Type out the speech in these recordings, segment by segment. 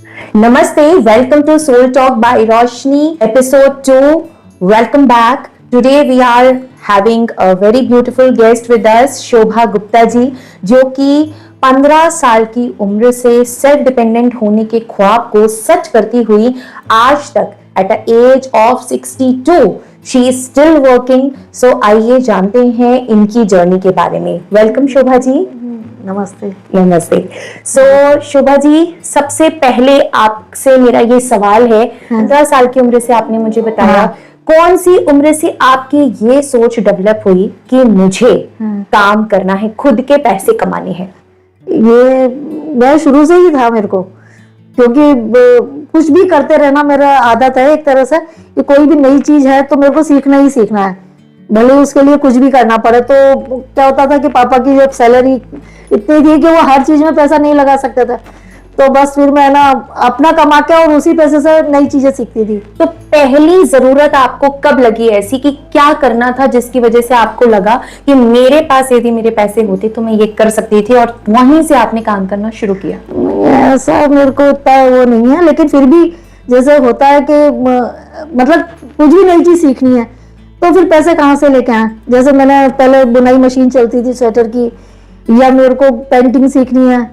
Namaste, welcome to Soul Talk by Roshni, episode 2. Welcome back. Today we are having a very beautiful guest with us, Shobha Gupta जी, जो कि 15 साल की उम्र से self dependent होने के ख्वाब को सच करती हुई आज तक at the age of 62 she is still working. So आइए जानते हैं इनकी जर्नी के बारे में. Welcome शोभा जी. नमस्ते। नमस्ते। सो शोभा जी, सबसे पहले आपसे मेरा ये सवाल है, 15 साल की उम्र से आपने मुझे बताया, कौन सी उम्र से आपकी ये सोच डेवलप हुई कि मुझे काम करना है, खुद के पैसे कमाने हैं? ये मैं शुरू से ही था मेरे को, क्योंकि कुछ भी करते रहना मेरा आदत है एक तरह से कि कोई भी नई चीज है तो मेरे को सीखना ही सीखना है, भले उसके लिए कुछ भी करना पड़े। तो क्या होता था कि पापा की जब सैलरी इतनी थी कि वो हर चीज में पैसा नहीं लगा सकते थे, तो बस फिर मैं ना अपना कमा के और उसी पैसे से नई चीजें सीखती थी। तो पहली जरूरत आपको कब लगी ऐसी कि क्या करना था जिसकी वजह से आपको लगा कि मेरे पास यदि मेरे पैसे होते तो मैं ये कर सकती थी, और वहीं से आपने काम करना शुरू किया? ऐसा मेरे को इतना वो नहीं है, लेकिन फिर भी जैसे होता है कि मतलब कुछ भी नई चीज सीखनी है तो फिर पैसे कहाँ से लेके आए। जैसे मैंने पहले बुनाई मशीन चलती थी स्वेटर की, या मेरे को पेंटिंग सीखनी है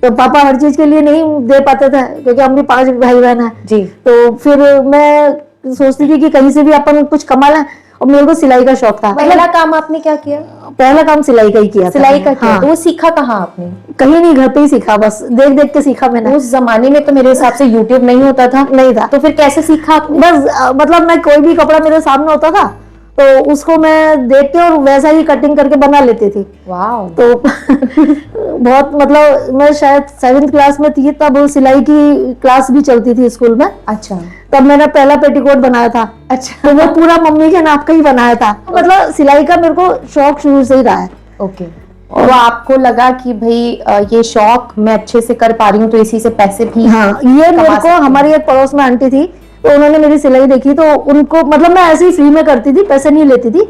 तो पापा हर चीज के लिए नहीं दे पाते थे, क्योंकि हम भी 5 भाई बहन हैं जी। तो फिर मैं सोचती थी कि कहीं से भी अपन कुछ कमा लें, और मेरे को सिलाई का शौक था। पहला काम आपने क्या किया? पहला काम सिलाई का ही किया। सिलाई का किया? हाँ। तो वो सीखा कहाँ आपने? कहीं नहीं, घर पे ही सीखा, बस देख देख के सीखा मैंने। उस जमाने में तो मेरे हिसाब से यूट्यूब नहीं होता था। नहीं था। तो फिर कैसे सीखा आपने? बस मतलब मैं कोई भी कपड़ा मेरे सामने होता था तो उसको मैं देख के और वैसा ही कटिंग करके बना लेती थी। वाह। तो बहुत मतलब मैं शायद 7th क्लास में थी तब सिलाई की क्लास भी चलती थी स्कूल में। अच्छा। तब मैंने पहला पेटीकोट बनाया था। अच्छा। तो वो पूरा मम्मी के नाप का ही बनाया था। मतलब सिलाई का मेरे को शौक शुरू से ही रहा है। ओके। और आपको लगा कि भाई ये शौक मैं अच्छे से कर पा रही हूँ तो इसी से पैसे भी हाँ, ये मेरे को हमारी एक पड़ोस में आंटी थी, तो उन्होंने मेरी सिलाई देखी, तो उनको मतलब मैं ऐसे ही फ्री में करती थी, पैसे नहीं लेती थी।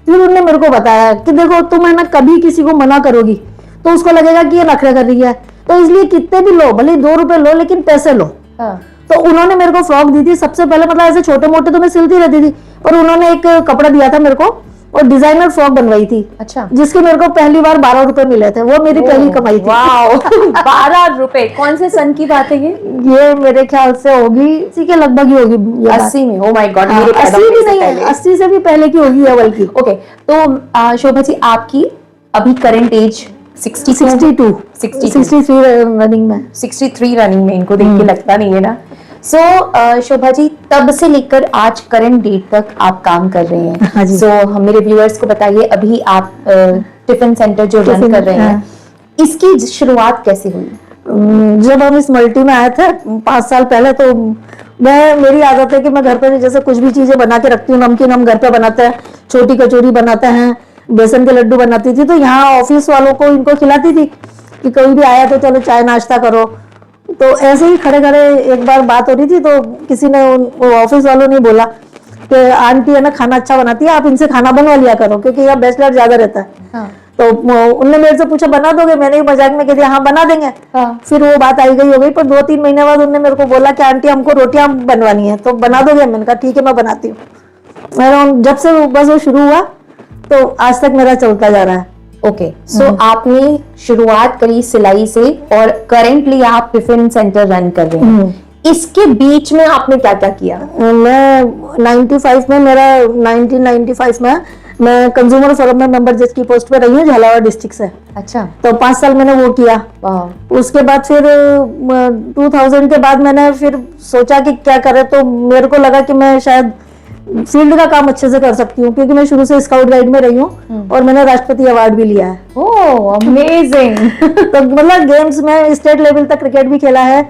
फिर उन्होंने मेरे को बताया कि देखो तुम है ना कभी किसी को मना करोगी तो उसको लगेगा कि ये नखरे कर रही है, तो इसलिए कितने भी लो, भले 2 रुपए लो लेकिन पैसे लो। हाँ। तो उन्होंने मेरे को फ्रॉक दी थी सबसे पहले, मतलब ऐसे छोटे मोटे तो मैं सिलती रहती थी, और उन्होंने एक कपड़ा दिया था मेरे को और डिजाइनर फ्रॉक बनवाई थी। अच्छा। जिसके मेरे को पहली बार 12 रुपए मिले थे, वो मेरी पहली कमाई थी। 12 रुपए? कौन से सन की बात है ये मेरे ख्याल से होगी इसी के लगभग ही होगी, 80 में। ओ माय गॉड, 80 भी नहीं है, 80 से भी पहले की होगी ये बल्कि। ओके। तो शोभा जी, आपकी अभी करंट एज 62 63 रनिंग में। 63 रनिंग में, इनको देख के लगता नहीं है ना। सो शोभा जी, तब से लेकर आज करंट डेट तक आप काम कर रहे हैं। हाँ जी। सो हम मेरे व्यूअर्स को बताइए, अभी आप टिफिन सेंटर जो रन कर रहे हैं, इसकी शुरुआत कैसे हुई? जब हम इस मल्टी में आए थे 5 साल पहले, तो मेरी आदत है कि मैं घर पर जैसे कुछ भी चीजें बना के रखती हूँ। नमकीन हम घर पे बनाते हैं, छोटी कचौरी बनाते हैं, बेसन के लड्डू बनाती थी, तो यहाँ ऑफिस वालों को इनको खिलाती थी कि कोई भी आया तो चलो चाय नाश्ता करो। तो ऐसे ही खड़े खड़े एक बार बात हो रही थी, तो किसी ने ऑफिस वालों ने बोला कि आंटी है ना खाना अच्छा बनाती है, आप इनसे खाना बनवा लिया करो, क्योंकि यहाँ बैचलर ज्यादा रहता है। हाँ। तो उनने मेरे से पूछा बना दोगे? मैंने मजाक में कह दिया हाँ बना देंगे। हाँ। फिर वो बात आई गई हो गई, पर 2-3 महीने बाद उन्होंने मेरे को बोला कि आंटी हमको रोटियां बनवानी है, तो बना दोगे? मैंने कहा ठीक है मैं बनाती हूँ। जब से बस वो शुरू हुआ तो आज तक मेरा चलता जा रहा है। ओके। सो आपने शुरुआत करी सिलाई से और करेंटली आप टिफिन सेंटर रन कर रहे हैं। इसके बीच में आपने क्या क्या किया? मैं 95 में मेरा 1995 में मैं कंज्यूमर फोरम में मेंबर जज की पोस्ट पे रही हूँ, झालावाड़ डिस्ट्रिक्ट से। अच्छा। तो 5 साल मैंने वो किया। उसके बाद फिर 2000 के बाद मैंने फिर सोचा कि क्या करे, तो मेरे को लगा कि मैं शायद फील्ड का काम अच्छे से कर सकती हूँ, क्योंकि मैं शुरू से स्काउट गाइड में रही हूँ और मैंने राष्ट्रपति अवार्ड भी लिया है। ओह अमेजिंग। तो मतलब गेम्स में स्टेट लेवल तक क्रिकेट भी खेला है।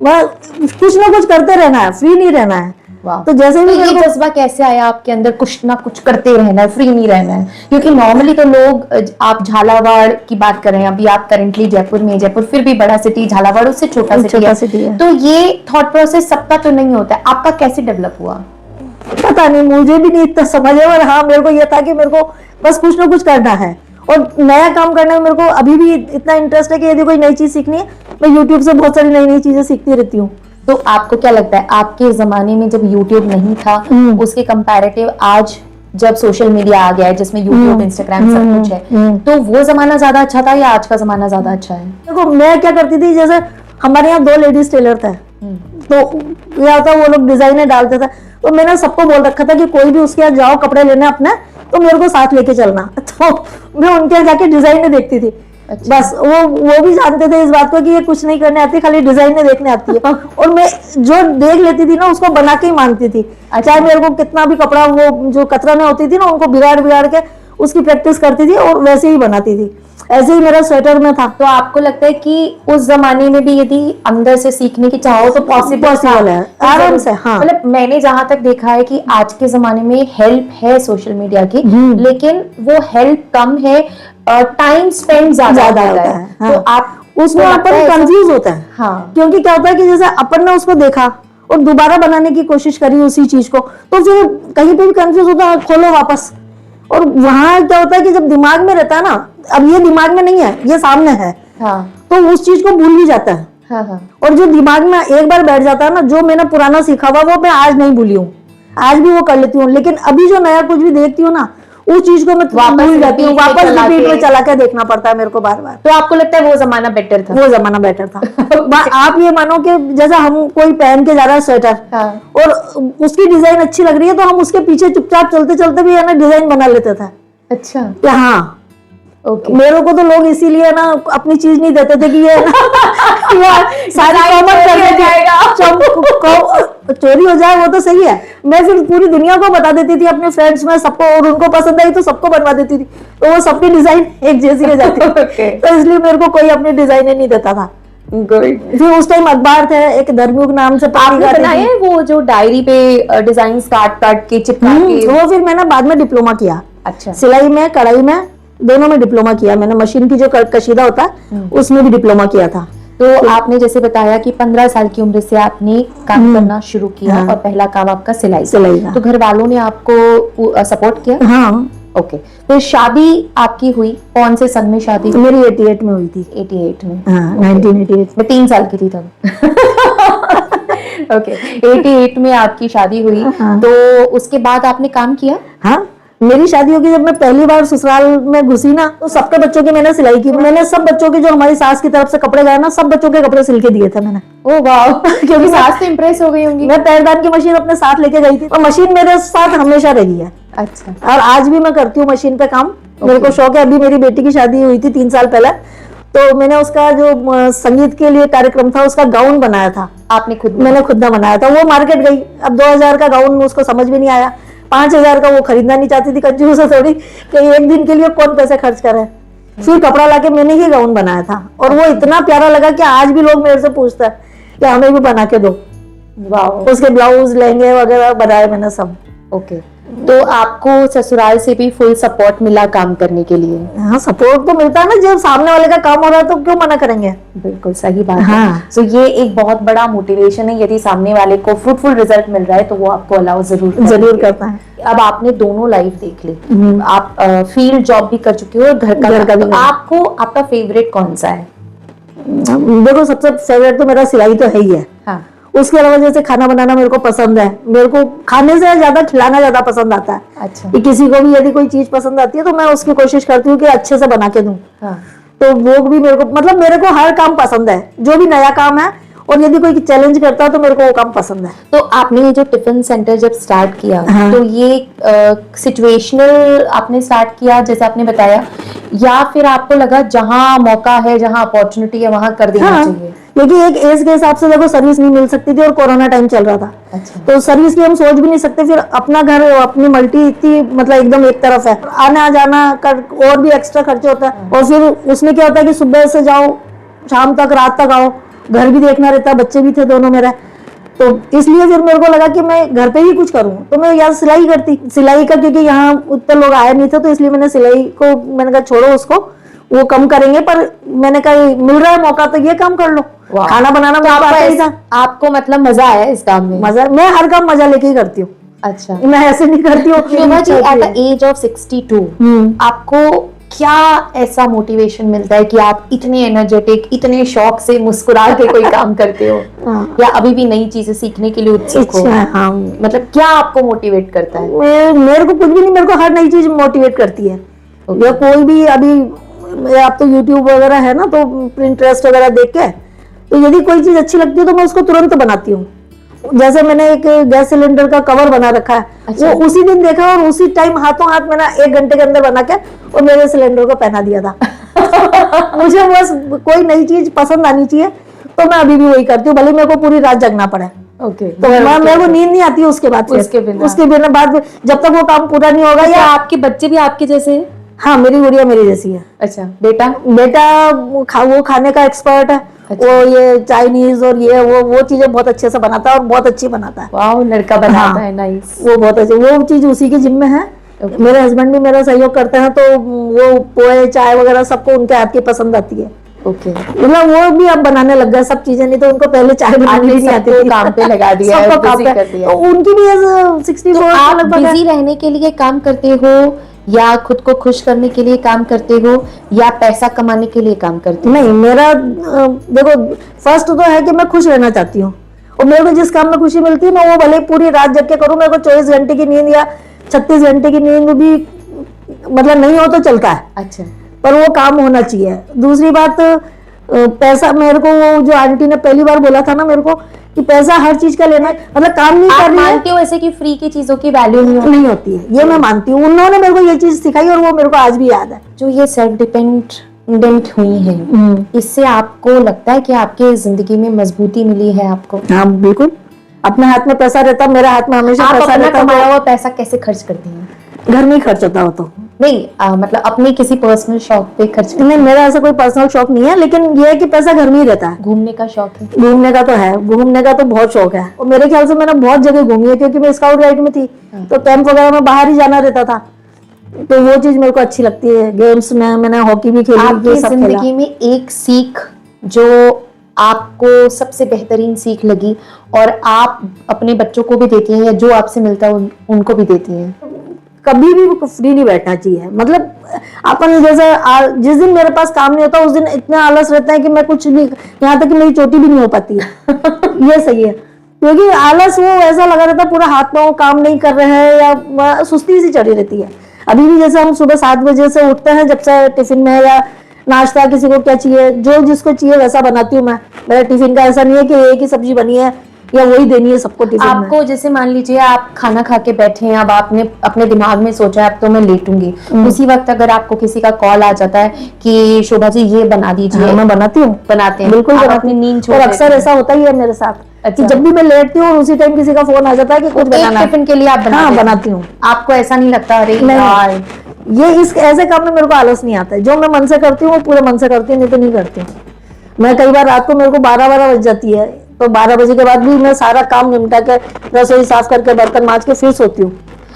कुछ ना कुछ करते रहना है, फ्री नहीं रहना है। तो जैसे भी ये जज्बा कैसे आया आपके अंदर, कुछ ना कुछ करते रहना है, फ्री नहीं रहना है? क्योंकि नॉर्मली तो लोग, आप झालावाड़ की बात कर रहे हैं, अभी आप करंटली जयपुर में, जयपुर फिर भी बड़ा सिटी, झालावाड़ उससे छोटा सिटी है, तो ये थॉट प्रोसेस सबका तो नहीं होता है, आपका कैसे डेवलप हुआ? पता नहीं, मुझे भी नहीं इतना समझ है, और हाँ मेरे को ये था कि मेरे को बस कुछ ना कुछ करना है और नया काम करने में मेरे को अभी भी इतना इंटरेस्ट है कि यदि कोई नई चीज सीखनी है, मैं यूट्यूब से बहुत सारी नई नई चीजें सीखती रहती हूँ। तो आपको क्या लगता है, आपके जमाने में जब यूट्यूब नहीं था, उसके कंपैरेटिव आज जब सोशल मीडिया आ गया है जिसमें यूट्यूब, इंस्टाग्राम सब कुछ है, तो वो जमाना ज्यादा अच्छा था या आज का जमाना ज्यादा अच्छा है? देखो मैं क्या करती थी, जैसे हमारे यहाँ 2 लेडीज टेलर थे, तो क्या होता वो लोग डिजाइने डालते थे, तो मैंने सबको बोल रखा था कि कोई भी उसके यहाँ जाओ कपड़े लेने अपने, तो मेरे को साथ लेके चलना। तो मैं उनके यहाँ जाके डिजाइने देखती थी। अच्छा। बस वो भी जानते थे इस बात को कि ये कुछ नहीं करने आती, खाली डिजाइने देखने आती है। और मैं जो देख लेती थी ना उसको बना के ही मानती थी। चाहे मेरे को कितना भी कपड़ा, वो जो कतरने होती थी ना उनको बिगाड़ बिगाड़ के उसकी प्रैक्टिस करती थी और वैसे ही बनाती थी। ऐसे ही मेरा स्वेटर में था। तो आपको लगता है कि उस जमाने में भी यदि अंदर से सीखने की चाहो तो पॉसिबल है, आराम से। हाँ, मतलब मैंने जहां तक देखा है कि आज के जमाने में हेल्प है सोशल मीडिया की, लेकिन वो हेल्प कम है, टाइम स्पेंड ज्यादा होता है। हाँ। तो आप उसमें अपन कंफ्यूज होता है। हाँ, क्योंकि क्या होता है कि जैसे अपन ने उसको देखा और दोबारा बनाने की कोशिश करी उसी चीज को, तो फिर कहीं पे भी कंफ्यूज होता है, खोलो वापस। और वहां क्या होता है कि जब दिमाग में रहता है ना, अब ये दिमाग में नहीं है, ये सामने है, हाँ, तो उस चीज को भूल भी जाता है। हाँ, हाँ। और जो दिमाग में एक बार बैठ जाता है ना, जो मैंने पुराना सीखा हुआ वो मैं आज नहीं भूली हूँ, आज भी वो कर लेती हूँ। लेकिन अभी जो नया कुछ भी देखती हूँ ना, उस चीज को मैं भूल जाती हूँ, वापस रिपीट में चला के देखना पड़ता है मेरे को बार बार। तो आपको लगता है वो जमाना बेटर था? वो जमाना बेटर था। आप ये मानो कि जैसा हम कोई पहन के जा रहा है स्वेटर, हाँ, और उसकी डिजाइन अच्छी लग रही है, तो हम उसके पीछे चुपचाप चलते चलते भी है ना डिजाइन बना लेते थे। अच्छा, कि हाँ, ओके। मेरे को तो लोग इसीलिए ना अपनी चीज नहीं देते थे कि ये सारी कॉमन कर देती है, चोरी हो जाए वो तो सही है। मैं फिर पूरी दुनिया को बता देती थी, अपने फ्रेंड्स में सबको, और उनको पसंद आई तो सबको बनवा देती थी, तो वो सबकी डिजाइन एक जैसी हो जाती Okay. तो इसलिए मेरे को कोई अपनी डिजाइन नहीं देता था। फिर उस टाइम अखबार थे, एक धर्मयुग नाम से आपने बनाए हैं वो जो डायरी पे डिजाइन काट काट के चिपका के? वो फिर मैंने बाद में डिप्लोमा किया। अच्छा। सिलाई में, कढ़ाई में, दोनों में डिप्लोमा किया मैंने। मशीन की जो कशीदा होता है उसमें भी डिप्लोमा किया था। तो आपने जैसे बताया कि 15 साल की उम्र से आपने काम करना शुरू किया, और पहला काम आपका सिलाई का। तो घर वालों ने आपको सपोर्ट किया? हाँ, ओके। तो शादी आपकी हुई कौन से सन में शादी? मेरी 88 में हुई थी। 88 में? हाँ, 1988 मैं 3 साल की थी तब। ओके, 88 में आपकी शादी हुई। हाँ। तो उसके बाद आपने काम किया? हाँ, मेरी शादी होगी जब मैं पहली बार ससुराल में घुसी ना, तो सबके बच्चों की मैंने सिलाई की। मैंने सब बच्चों के, जो हमारी सास की तरफ से कपड़े गए ना, सब बच्चों के कपड़े सिल के दिए थे मैंने। ओ वाह, क्योंकि सास तो इम्प्रेस हो गई होंगी। मैं पैरदान की मशीन अपने साथ लेके गई थी, और मशीन मेरे साथ हमेशा रही है। अच्छा। और आज भी मैं करती हूँ मशीन पे काम। मेरे को शौक है। अभी मेरी बेटी की शादी हुई थी 3 साल पहले, तो मैंने उसका जो संगीत के लिए कार्यक्रम था उसका गाउन बनाया था। आपने खुद? मैंने खुद ना बनाया था। वो मार्केट गई, अब 2000 का गाउन उसको समझ भी नहीं आया, 5000 का वो खरीदना नहीं चाहती थी, कंजूस है थोड़ी, कि एक दिन के लिए कौन पैसे खर्च करे। फिर कपड़ा लाके मैंने ही गाउन बनाया था, और वो इतना प्यारा लगा कि आज भी लोग मेरे से पूछते हैं कि हमें भी बना के दो। वाह। उसके ब्लाउज, लहंगे वगैरह बनाए मैंने सब। ओके। तो आपको ससुराल से भी फुल सपोर्ट मिला काम करने के लिए? हाँ, सपोर्ट तो मिलता है ना, जब सामने वाले का काम हो रहा है तो क्यों मना करेंगे। बिल्कुल सही बात हाँ। है। तो ये एक बहुत बड़ा मोटिवेशन है, यदि सामने वाले को फ्रूटफुल रिजल्ट मिल रहा है तो वो आपको अलाउ जरूर करता है। अब आपने दोनों लाइफ देख ली, आप फील्ड जॉब भी कर चुके हो और घर का भी। आपको आपका फेवरेट कौन सा है? देखो, सबसे फेवरेट तो मेरा सिलाई तो है ही है। हाँ। उसके अलावा जैसे खाना बनाना मेरे को पसंद है। मेरे को खाने से ज्यादा खिलाना ज्यादा पसंद आता है। अच्छा। कि किसी को भी यदि कोई चीज पसंद आती है तो मैं उसकी कोशिश करती हूँ कि अच्छे से बना के दूं। हाँ। तो वो भी मेरे को, मतलब मेरे को हर काम पसंद है, जो भी नया काम है, और यदि कोई चैलेंज करता है तो मेरे को वो काम पसंद है। तो आपने ये जो टिफिन सेंटर जब स्टार्ट किया, हाँ। तो ये सिचुएशनल आपने स्टार्ट किया जैसे आपने बताया, या फिर आपको लगा जहां मौका है, जहां अपॉर्चुनिटी है वहां कर देना चाहिए? क्योंकि एक एज के हिसाब से देखो सर्विस नहीं मिल सकती थी, और कोरोना टाइम चल रहा था। अच्छा। तो सर्विस की हम सोच भी नहीं सकते। फिर अपना घर, अपनी मल्टी इतनी, मतलब एकदम एक तरफ है, आना जाना कर, और भी एक्स्ट्रा खर्चे होता है। और फिर उसमें क्या होता है कि सुबह से जाओ, शाम तक, रात तक आओ, घर भी देखना रहता, बच्चे भी थे दोनों मेरे। तो इसलिए फिर मेरे को लगा कि मैं घर पे ही कुछ करूं, तो मैं यार सिलाई करती। सिलाई का, क्योंकि यहाँ उतने लोग आए नहीं थे, तो इसलिए मैंने सिलाई को, मैंने कहा छोड़ो उसको, वो कम करेंगे, पर मैंने कहा मिल रहा है मौका तो ये काम कर लो। खाना बनाना मुझे आता ही था। आपको मतलब मजा आया इस काम में? मजा, मैं हर काम मजा लेके ही करती हूँ। अच्छा। मैं ऐसे नहीं करती हूँ। Shobha ji, at the age of 62 आपको क्या ऐसा मोटिवेशन मिलता है कि आप इतने एनर्जेटिक, इतने शौक से मुस्कुरा के कोई काम करते हो? हाँ। या अभी भी नई चीजें सीखने के लिए उत्सुक हो? अच्छा, हाँ। मतलब क्या आपको मोटिवेट करता है? मेरे को कुछ भी नहीं, मेरे को हर नई चीज मोटिवेट करती है। या कोई भी अभी आप तो यूट्यूब वगैरह है ना, तो Pinterest वगैरह देख के तो यदि कोई चीज अच्छी लगती है तो मैं उसको तुरंत बनाती हूँ। जैसे मैंने एक गैस सिलेंडर का कवर बना रखा है, अच्छा। वो उसी दिन देखा और उसी टाइम हाथों हाथ मैंने 1 घंटे के अंदर बना के और मेरे सिलेंडर को पहना दिया था। मुझे बस कोई नई चीज पसंद आनी चाहिए, तो मैं अभी भी वही करती हूँ, भले मेरे को पूरी रात जगना पड़े। ओके। तो मेरे को नींद नहीं आती है उसके बाद, उसके बिना बाद जब तक वो काम पूरा नहीं होगा। या आपके बच्चे भी आपके जैसे हैं? हाँ, मेरी गुड़िया मेरी जैसी है। अच्छा, बेटा? बेटा वो खाने का एक्सपर्ट है। अच्छा। वो ये चाइनीज और ये वो चीजें बहुत अच्छे से बनाता है और बहुत अच्छी बनाता है। वाह, लड़का बनाता हाँ, है, नाइस। वो बहुत अच्छे, वो चीज उसी के जिम्मे है। मेरे हस्बैंड भी मेरा सहयोग करते हैं, तो वो पोहे चाय वगैरह सबको उनके हाथ की पसंद आती है। ओके। मतलब वो भी अब बनाने लग गए सब चीजें, नहीं तो उनको पहले चाय बनानी भी नहीं आती थी। काम पे लगा दिया है, सबको काम busy पे। कर दिया तो उनकी भी एज 64 तो आप लगभग है। बिजी रहने के लिए काम करते हो या खुद को खुश करने के लिए काम करते हो या पैसा कमाने के लिए काम करते हो? नहीं, मेरा देखो, फर्स्ट तो है कि मैं खुश रहना चाहती हूँ, और मेरे को जिस काम में खुशी मिलती है मैं वो भले पूरी रात जग के करूँ। मेरे को 24 घंटे की नींद या 36 घंटे की नींद भी मतलब नहीं हो तो चलता है। अच्छा। पर वो काम होना चाहिए। दूसरी बात, पैसा, मेरे को वो जो आंटी ने पहली बार बोला था ना मेरे को कि पैसा हर चीज का लेना, मतलब काम नहीं कर रही है। मानते हो ऐसे कि फ्री की चीजों की वैल्यू नहीं होती है, ये मैं मानती हूँ। उन्होंने मेरे को ये चीज सिखाई और वो मेरे को आज भी याद है। जो ये सेल्फ डिपेंडेंट हुई है, इससे आपको लगता है कि आपके जिंदगी में मजबूती मिली है आपको? हाँ, बिल्कुल। अपने हाथ में पैसा रहता, मेरे हाथ में हमेशा आप पैसा अपना रहता। कमाया हुआ पैसा कैसे खर्च करती हैं? घर में ही खर्च होता हो तो नहीं, मतलब अपने किसी पर्सनल शौक पे खर्च? नहीं, मेरा ऐसा कोई पर्सनल शौक नहीं है, लेकिन ये है कि पैसा घर में ही रहता है। घूमने का शौक है? घूमने का तो है, घूमने का तो बहुत शौक है। और मेरे ख्याल से मैंने बहुत जगह घूमी है, क्योंकि मैं स्काउट गाइड में थी, तो कैंप वगैरह में बाहर ही जाना रहता था। तो वो चीज मेरे को अच्छी लगती है। गेम्स में मैंने हॉकी भी खेली, आपकी ये सब खेला। जिंदगी में एक सीख जो आपको सबसे बेहतरीन सीख लगी और आप अपने बच्चों को भी देती हैं या जो आपसे मिलता है उनको भी देती हैं? कभी भी फ्री नहीं बैठना चाहिए। मतलब अपन जैसे जिस दिन मेरे पास काम नहीं होता उस दिन इतना आलस रहता है कि मैं कुछ नहीं, यहाँ तक कि मेरी चोटी भी नहीं हो पाती है। ये सही है, क्योंकि आलस वो ऐसा लगा रहता है, पूरा हाथ पांव काम नहीं कर रहे हैं या सुस्ती सी चढ़ी रहती है। अभी भी जैसे हम सुबह 7 बजे से उठते हैं, जब से टिफिन में या नाश्ता किसी को क्या चाहिए, जो जिसको चाहिए वैसा बनाती हूँ मैं। मेरा टिफिन का ऐसा नहीं है कि एक ही सब्जी बनी है या वही देनी है सबको टिफिन में। आपको जैसे मान लीजिए आप खाना खा के बैठे हैं, अब आपने अपने दिमाग में सोचा है अब तो मैं लेटूंगी, उसी वक्त अगर आपको किसी का कॉल आ जाता है कि शोभा जी ये बना दीजिए, मैं बनाती हूँ। बनाते हैं? बिल्कुल आप बनाती अपनी हूँ। नींद छोड़ और देते अक्सर हैं? ऐसा होता ही है मेरे साथ कि अच्छा। जब भी मैं लेटती हूँ और उसी टाइम किसी का फोन आ जाता है कि कुछ बनाना है। टिफिन के लिए आप बनाते हाँ, हैं? बनाती हूँ। आपको ऐसा नहीं लगता अरे यार नहीं, ये इस ऐसे काम में मेरे को आलस नहीं आता है। जो मैं मन से करती हूँ वो पूरे मन से करती हूँ, नहीं तो नहीं करती हूँ। मैं कई बार रात को मेरे को 12 बज जाती है, तो 12 बजे के बाद भी मैं सारा काम निपटा के रसोई साफ करके बर्तन मांज के फिर सोती हूँ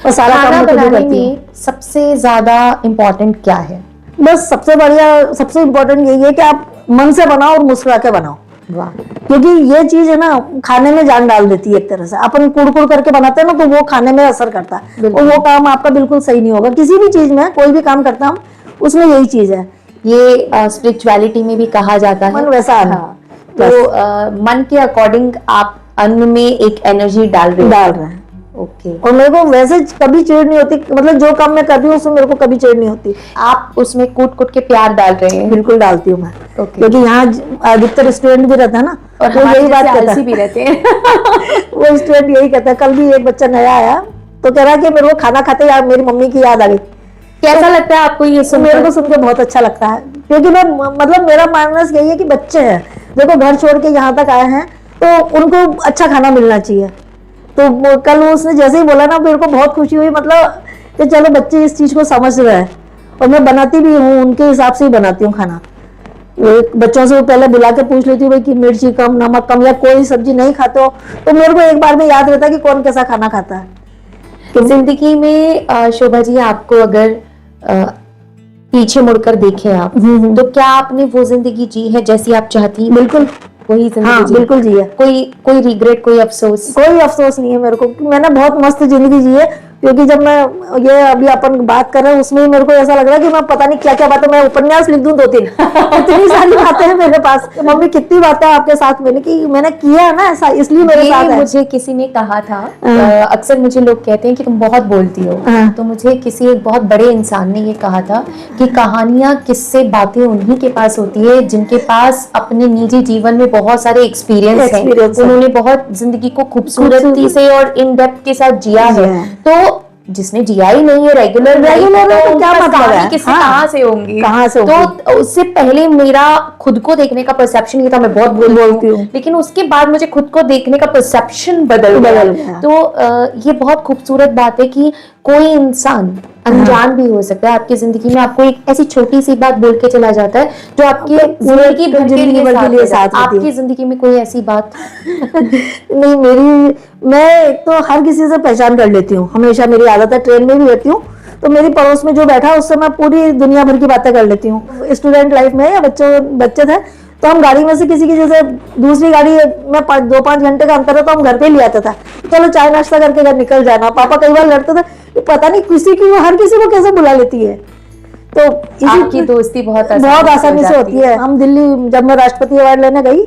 और सारा काम खाना मैं खुद ही बनाने करती हूँ। में सबसे ज्यादा इम्पोर्टेंट क्या है? बस सबसे बढ़िया, सबसे इम्पोर्टेंट यही है कि आप मन से बनाओ और मुस्कुरा के बनाओ। वाह। क्योंकि ये चीज है ना, खाने में जान डाल देती है एक तरह से। अपन कुड़कुड़ करके बनाते हैं ना, तो वो खाने में असर करता है और वो काम आपका बिल्कुल सही नहीं होगा। किसी भी चीज में, कोई भी काम करता हूँ उसमें यही चीज है। ये स्पिरिचुअलिटी में भी कहा जाता है मन वैसा है। हाँ, तो मन के अकॉर्डिंग आप अन्न में एक एनर्जी डाल रहे हैं। ओके। और मेरे को वैसे कभी चिढ़ नहीं होती, मतलब जो काम मैं कर रही हूँ उसमें मेरे को कभी चिढ़ नहीं होती। आप उसमें कूट कूट के प्यार डाल रहे हैं? बिल्कुल डालती हूँ मैं। ओके। क्योंकि यहाँ अधिकतर स्टूडेंट भी रहता है ना, और वो यही बात कहता है। भी रहते हैं। वो स्टूडेंट यही कहता है। कल भी एक बच्चा नया आया तो कह रहा कि मेरे को खाना खाते यार मेरी मम्मी की याद आ गई। कैसा लगता है आपको ये सुनकर? मेरे को सुन के बहुत अच्छा लगता है, क्योंकि मैं, मतलब मेरा मानना यही है कि बच्चे हैं, देखो घर छोड़ के यहाँ तक आए हैं तो उनको अच्छा खाना मिलना चाहिए। तो कल उसने जैसे ही बोला ना, मेरे को बहुत खुशी हुई, मतलब कि चलो बच्चे इस चीज को समझ रहे हैं। और मैं बनाती भी हूँ उनके हिसाब से ही बनाती हूँ खाना। बच्चों से पहले बुला के पूछ लेती हूँ भाई कि मिर्ची कम, नमक कम, या कोई सब्जी नहीं खाते हो तो मेरे को एक बार में याद रहता है कि कौन कैसा खाना खाता है। तो जिंदगी में शोभा जी आपको अगर पीछे मुड़कर देखें आप, तो क्या आपने वो जिंदगी जी है जैसी आप चाहती? बिल्कुल वही जिंदगी? हाँ, बिल्कुल जी है। कोई रिग्रेट, कोई अफसोस? कोई अफसोस नहीं है मेरे को। मैंने बहुत मस्त जिंदगी जी है, क्योंकि जब मैं ये अभी अपन बात कर रहे हैं उसमें ही मेरे को ऐसा लग रहा है कि मैं पता नहीं क्या क्या बातें, मैं उपन्यास लिख दूं 2-3 इतनी सारी बातें हैं मेरे पास। मम्मी कितनी बातें आपके साथ मैंने की, मैंने किया है ना ऐसा, इसलिए मेरे ये साथ है। मुझे किसी ने कहा था, अक्सर मुझे लोग कहते हैं कि तुम बहुत बोलती हो, तो मुझे किसी एक बहुत बड़े इंसान ने ये कहा था कि कहानियां, किस्से, बातें उन्हीं के पास होती है जिनके पास अपने निजी जीवन में बहुत सारे एक्सपीरियंस हैं, उन्होंने बहुत जिंदगी को खूबसूरती से और इन डेप्थ के साथ जिया है। तो जिसने जिया ही नहीं है रेगुलर तो क्या मतलब है, किससे कहाँ से होंगी, कहाँ से होंगी? तो उससे पहले मेरा खुद को देखने का परसेप्शन ये था, मैं बहुत बोलती हूँ, लेकिन उसके बाद मुझे खुद को देखने का परसेप्शन बदल गया। तो ये बहुत खूबसूरत बात है कि कोई इंसान अनजान भी हो सकता है आपकी जिंदगी में, आपको एक ऐसी छोटी सी बात बोल के चला जाता है जो आपकी जिंदगी भर के लिए साथ रहती है। आपकी जिंदगी में कोई ऐसी बात नहीं, मैं एक तो हर किसी से पहचान कर लेती हूँ, हमेशा मेरी आदत है, ट्रेन में भी रहती हूँ तो मेरी पड़ोस में जो बैठा उससे मैं पूरी दुनिया भर की बातें कर लेती हूँ। स्टूडेंट लाइफ में या बच्चे थे तो हम गाड़ी में से किसी की, जैसे दूसरी गाड़ी में 2-5 घंटे का अंतर है तो हम घर पे ही ले आता था, चलो चाय नाश्ता करके घर निकल जाना। पापा कई बार लड़ते थे, पता नहीं किसी की वो हर किसी को कैसे बुला लेती है। तो आपकी दोस्ती बहुत आसानी से होती है। हम दिल्ली जब मैं राष्ट्रपति अवार्ड लेने गई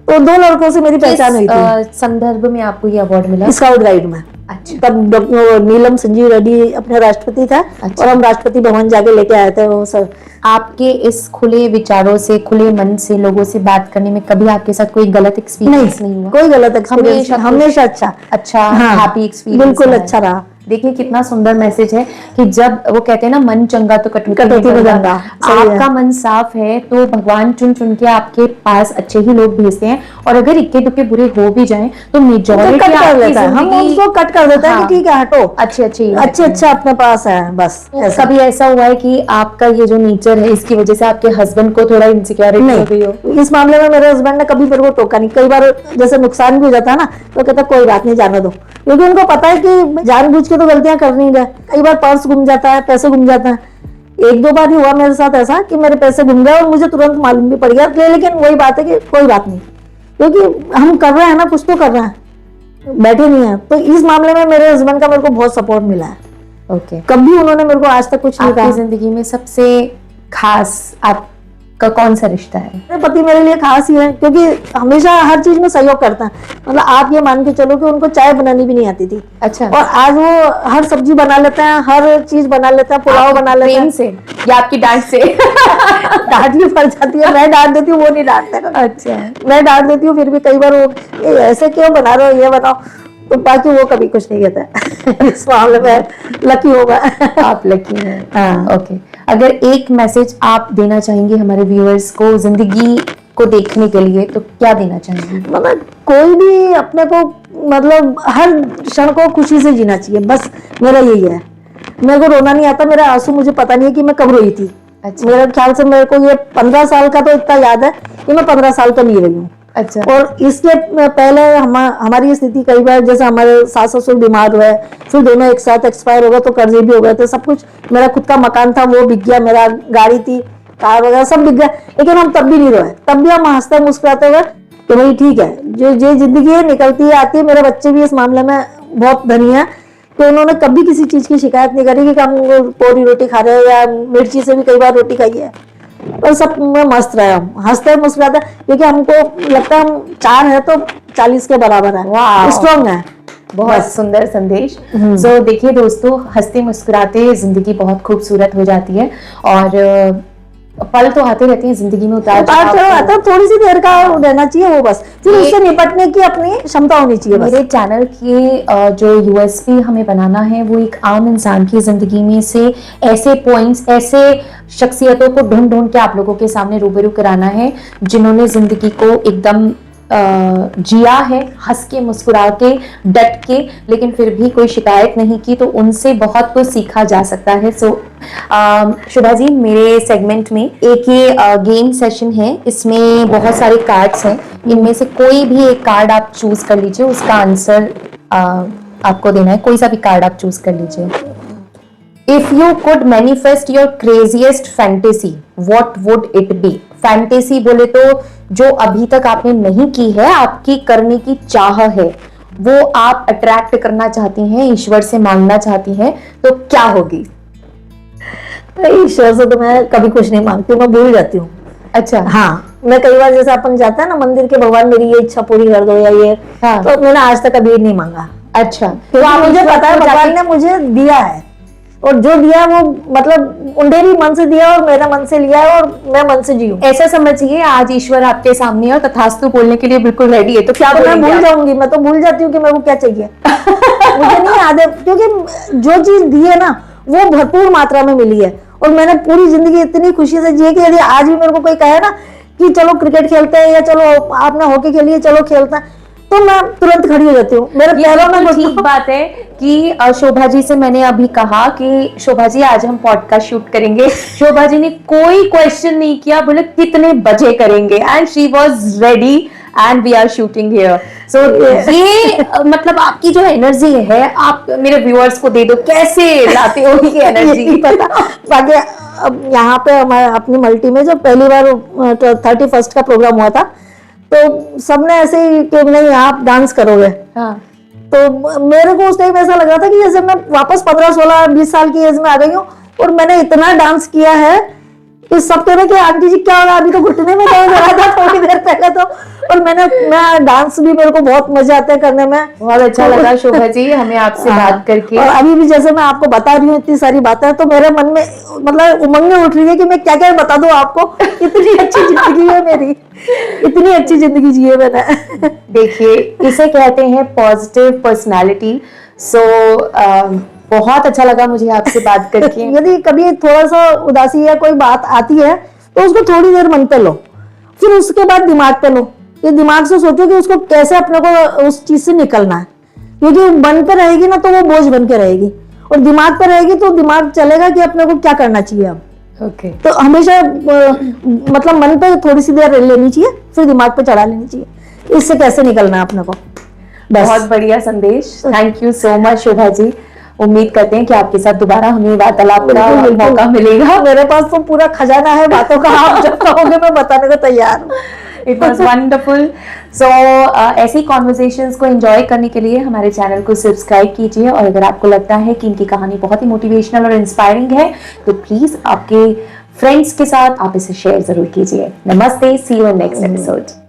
तो 2 लड़कों से मेरी पहचान हुई थी। संदर्भ में आपको ये अवार्ड मिला? स्काउट गाइड में। अच्छा। तब नीलम संजीव रेड्डी अपने राष्ट्रपति था। अच्छा। और हम राष्ट्रपति भवन जाके लेके आए थे वो सर। आपके इस खुले विचारों से, खुले मन से लोगों से बात करने में कभी आपके साथ कोई गलत एक्सपीरियंस नहीं हुआ? कोई गलत एक्सपीरियंस हमेशा अच्छा, हैप्पी एक्सपीरियंस बिल्कुल अच्छा रहा। देखिए कितना सुंदर मैसेज है कि जब वो कहते हैं ना, मन चंगा तो कटौती में गंगा। आपका मन साफ है तो भगवान चुन चुन के आपके पास अच्छे ही लोग भेजते हैं, और अगर इक्के दुक्के बुरे हो भी जाएं तो मेजॉरिटी हम उसको कट कर देते हैं कि ठीक है हटो, अच्छे अपने पास है बस। कभी ऐसा हुआ है कि आपका ये जो नेचर है इसकी वजह से आपके हस्बैंड को थोड़ा इनसिक्योरिटी हो गई हो? इस मामले में मेरे हस्बैंड ने कभी मेरे को टोका नहीं। कई बार जैसे नुकसान भी हो जाता है ना तो कहता कोई बात नहीं, जाने दो, क्योंकि उनको पता है कि जानबूझ के तो गलतियां कर नहीं रहे। कई बार पर्स गुम जाता है, पैसे गुम जाते हैं। 1-2 बार ही हुआ मेरे साथ ऐसा कि मेरे पैसे गुम गए और मुझे तुरंत मालूम भी पड़ गया, लेकिन वही बात है कि कोई बात नहीं, क्योंकि हम कर रहे हैं ना, कुछ तो कर रहे हैं, बैठे नहीं है। तो इस मामले में मेरे हस्बैंड का मेरे को बहुत सपोर्ट मिला है। ओके। कभी उन्होंने मेरे को आज तक कुछ नहीं कहा। जिंदगी में सबसे खास आपका कौन सा रिश्ता है? मेरे पति मेरे लिए खास ही है, क्योंकि हमेशा हर चीज में सहयोग करता है। मतलब आप ये मान के चलो कि उनको चाय बनानी भी नहीं आती थी। अच्छा। और आज वो हर सब्जी बना लेते हैं, हर चीज बना लेते हैं, पुलाव बना लेते हैं। से या आपकी डांट से? डांट भी पड़ जाती है, मैं डांट देती हूँ, वो नहीं डांटते। अच्छा। मैं डांट देती हूँ, फिर भी कई बार वो ऐसे क्यों बना रहे हो, ये बताओ, तो बाकी वो कभी कुछ नहीं कहता। इस मामले में लकी होगा। आप लकी हैं। हाँ। ओके। अगर एक मैसेज आप देना चाहेंगे हमारे व्यूअर्स को जिंदगी को देखने के लिए, तो क्या देना चाहेंगे? मतलब कोई भी अपने को, मतलब हर क्षण को खुशी से जीना चाहिए, बस मेरा यही है। मेरे को रोना नहीं आता, मेरा आंसू मुझे पता नहीं है कि मैं कब रोई थी। अच्छा। मेरे ख्याल से मेरे को ये 15 साल का तो इतना याद है कि मैं 15 साल तो नहीं रही हूँ। अच्छा। और इसके पहले हमारी स्थिति कई बार, जैसे हमारे सास ससुर बीमार हुए, फिर दोनों एक साथ एक्सपायर हो गए तो कर्जे भी हो गए थे, सब कुछ। मेरा खुद का मकान था वो बिक गया, मेरा गाड़ी थी, कार वगैरह सब बिक गया, लेकिन हम तब भी नहीं रोए। तब भी हम हंसते मुस्कुराते हुए कि भाई ठीक है, जो जिंदगी है निकलती है आती है। मेरे बच्चे भी इस मामले में बहुत धनी है कि उन्होंने कभी किसी चीज की शिकायत नहीं करी कि हम कोरी रोटी खा रहे हैं या मिर्ची से भी कई बार रोटी खाई है। और सब में मस्त रहे, हम हंसते मुस्कुराते, क्योंकि हमको लगता है हम 4 है तो 40 के बराबर है, स्ट्रॉन्ग है। बहुत सुंदर संदेश। तो देखिए दोस्तों, हंसते मुस्कुराते जिंदगी बहुत खूबसूरत हो जाती है, और पल तो आते रहते हैं जिंदगी में, उतार चढ़ाव आता है, थोड़ी सी देर का रहना चाहिए वो, बस फिर उससे निपटने की अपनी क्षमता होनी चाहिए। मेरे चैनल की जो यूएसपी हमें बनाना है वो एक आम इंसान की जिंदगी में से ऐसे पॉइंट्स, ऐसे शख्सियतों को ढूंढ ढूंढ के आप लोगों के सामने रूबरू कराना है जिन्होंने जिंदगी को एकदम जिया है, हंस के मुस्कुरा के डट के, लेकिन फिर भी कोई शिकायत नहीं की, तो उनसे बहुत कुछ सीखा जा सकता है। सो शुभा जी, मेरे सेगमेंट में एक ये गेम सेशन है, इसमें बहुत सारे कार्ड्स हैं, इनमें से कोई भी एक कार्ड आप चूज कर लीजिए, उसका आंसर आपको देना है। कोई सा भी कार्ड आप चूज कर लीजिए। If you could manifest your craziest fantasy, what would it be? Fantasy बोले तो जो अभी तक आपने नहीं की है, आपकी करने की चाह है, वो आप अट्रैक्ट करना चाहती हैं, ईश्वर से मांगना चाहती हैं, तो क्या होगी? ईश्वर से तो मैं कभी कुछ नहीं मांगती हूँ, मैं भूल जाती हूँ। अच्छा। हाँ, मैं कई बार जैसे अपन जाते हैं ना मंदिर के, भगवान मेरी ये इच्छा पूरी कर दो या ये, हाँ। तो मैंने आज तक कभी नहीं मांगा। अच्छा, तो आप मुझे ईश्वर पता है को भगवान जाके- ने मुझे दिया है, और जो दिया वो मतलब उन्हें मन से दिया और मेरा मन से लिया है, और मैं मन से जी हूँ। ऐसा समझिए आज ईश्वर आपके सामने है और तथास्तु बोलने के लिए बिल्कुल रेडी है, तो क्या तो मैं बोलेंगे भूल आप? जाऊंगी, मैं तो भूल जाती हूँ कि मेरे को क्या चाहिए। मुझे नहीं याद है, क्योंकि जो चीज दी है ना वो भरपूर मात्रा में मिली है, और मैंने पूरी जिंदगी इतनी खुशी से जी है कि यदि आज भी मेरे को कोई कहे ना कि चलो क्रिकेट खेलते हैं या चलो आपने हॉकी खेली है चलो खेलते हैं, तो मैं तुरंत खड़ी हो जाती हूँ। मेरे ये पैरों में बिल्कुल घुटनों- ठीक बात है कि शोभा जी से मैंने अभी कहा कि शोभा जी आज हम पॉडकास्ट शूट करेंगे, शोभा जी ने कोई क्वेश्चन नहीं किया, बोले कितने बजे करेंगे, and she was ready and we are shooting here. So ये मतलब आपकी जो एनर्जी है, आप मेरे व्यूअर्स को दे दो, कैसे लाते हो ये एनर्जी? नहीं पता। बाकी अब यहाँ पे हमारे अपनी मल्टी में जब पहली बार 31 का प्रोग्राम हुआ था, तो सबने ऐसे ही कि नहीं आप डांस करोगे, हाँ। तो मेरे को उस टाइम ऐसा लग रहा था कि जैसे मैं वापस 15, 16, 20 साल की एज में आ गई हूँ, और मैंने इतना डांस किया है कि सब कह रहे कि आंटी जी क्या हो रहा है, अभी तो घुटने में दर्द हो रहा था थोड़ी देर पहले तो। और मैं डांस भी मेरे को बहुत मजा आता है करने में। बहुत अच्छा लगा शोभा जी हमें आपसे बात करके। और अभी भी जैसे मैं आपको बता रही हूँ इतनी सारी बातें, तो मेरे मन में मतलब उमंगें उठ रही है कि मैं क्या क्या बता दूं आपको। इतनी अच्छी जिंदगी है मेरी, इतनी अच्छी जिंदगी जी है मैंने। देखिए इसे कहते हैं पॉजिटिव पर्सनालिटी। सो बहुत अच्छा लगा मुझे आपसे बात करके। यदि कभी थोड़ा सा उदासी या कोई बात आती है तो उसको थोड़ी देर मन पे लो, फिर उसके बाद दिमाग पे लो। ये दिमाग से सोचो कि उसको कैसे अपने को उस चीज से निकलना है, क्योंकि मन पे रहेगी ना तो वो बोझ बन के रहेगी, और दिमाग पे रहेगी तो दिमाग चलेगा कि अपने को क्या करना चाहिए अब। ओके। तो हमेशा मतलब मन पे थोड़ी सी देर लेनी चाहिए, फिर दिमाग पे चढ़ा लेनी चाहिए, इससे कैसे निकलना है अपने को। बहुत बढ़िया संदेश, thank you so much Shobha ji. उम्मीद करते हैं कि आपके साथ दोबारा हमें वार्तालाप का बिल्कुल, मौका मिलेगा। मेरे पास तो पूरा खजाना है बातों का, आप जब कहोगे मैं बताने को तैयार हूँ। It was wonderful. सो ऐसी कॉन्वर्सेशंस को एंजॉय करने के लिए हमारे चैनल को सब्सक्राइब कीजिए, और अगर आपको लगता है कि इनकी कहानी बहुत ही मोटिवेशनल और इंस्पायरिंग है तो प्लीज आपके फ्रेंड्स के साथ आप इसे शेयर जरूर कीजिए। नमस्ते, सी यू इन नेक्स्ट एपिसोड।